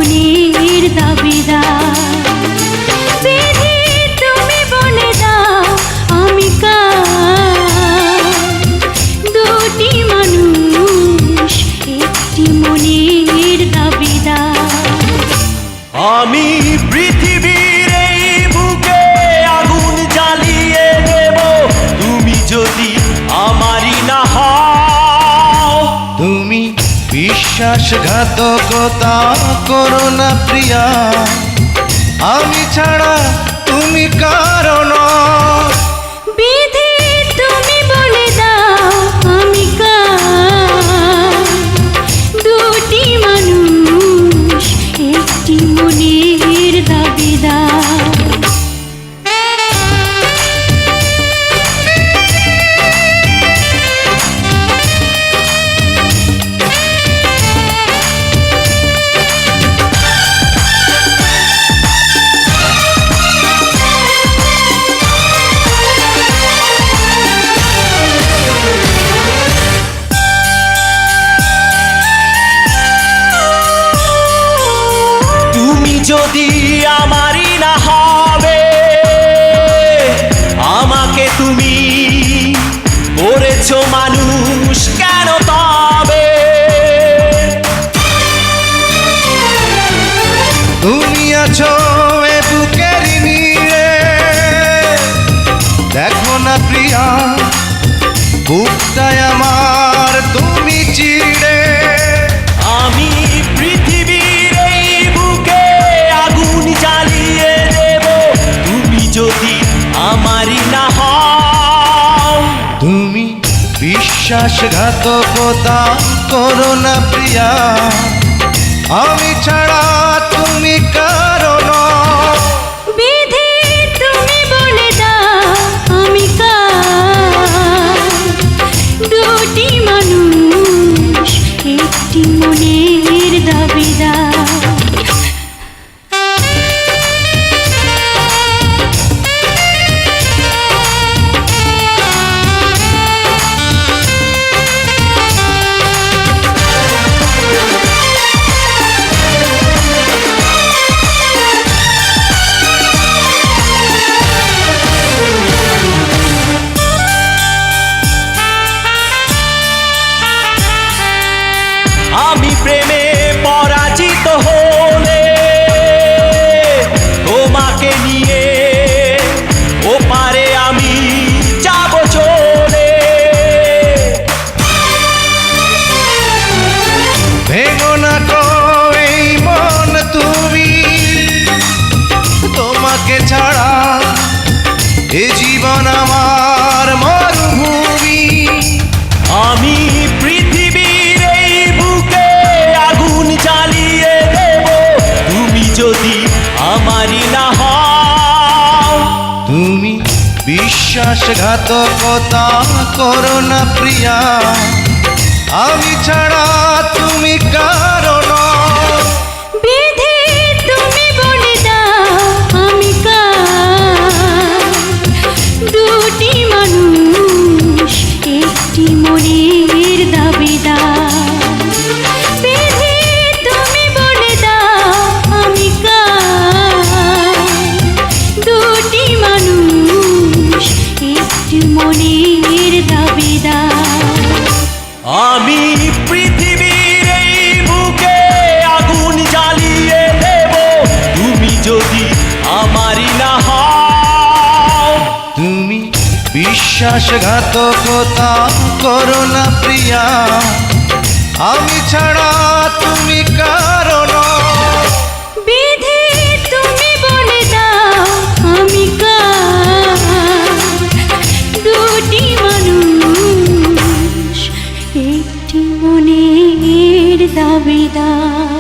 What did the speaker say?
মনের দাবিদার। বিধি তুমি বলে দাও আমি কার, দুটি মানুষ একটি মনের দাবিদার। আমি পৃথিবীর এই বুকে আগুন জ্বালিয়ে দেব, তুমি যদি আমারই না হও। তুমি বিশ্বাসঘাতকতা করো না প্রিয়া, আমি ছাড়া তুমি কারণ। বিধি তুমি বলে দাও আমি কার, দুটি মানুষ একটি মনের দাবিদার। যদি আমারই না হবে, আমাকে তুমি করেছো মানুষ কেন তবে? তুমি আছো এ বুকের নিয়ে, দেখো না প্রিয়া বুকটায় আমার তুমি চিড়ে। আমি পৃথিবীর এই বুকে আগুন জ্বালিয়ে দেব, তুমি যদি আমারই না হও। তুমি বিশ্বাসঘাতকতা করো না প্রিয়া, আমি ছাড়া তুমি কারণ। বিধি তুমি বলে দাও আমি কার, দুটি মানুষ একটি মনের দাবিদার। আমি প্রেমে পরাজিত হলে তোমাকে নিয়ে ওপারে আমি যাব চলে। ভেঙো না গো এই মন তুমি, তোমাকে ছাড়া এ জীবন আমার মরুভূমি। আমি পৃথিবীর এই বুকে আগুন জ্বালিয়ে দেব, তুমি যদি আমারই না হও। তুমি বিশ্বাসঘাতকতা করো না প্রিয়া, আমি ছাড়া তুমি কারণ। বিধি তুমি বলে দাও আমি কার, দুটি মানুষ একটি মনের দাবিদার। বিধি তুমি বলে দাও আমি কার, দুটি মানুষ একটি মনের দাবিদার। আমি পৃথিবীর এই বুকে আগুন জ্বালিয়ে দেব, তুমি যদি আমারই না হও। তুমি বিশ্বাসঘাতকতা করো না প্রিয়া, আমি ছাড়া তুমি কারণ। বিধি তুমি বলে দাও আমি কার, দুটি মানুষ একটি মনের দাবিদার।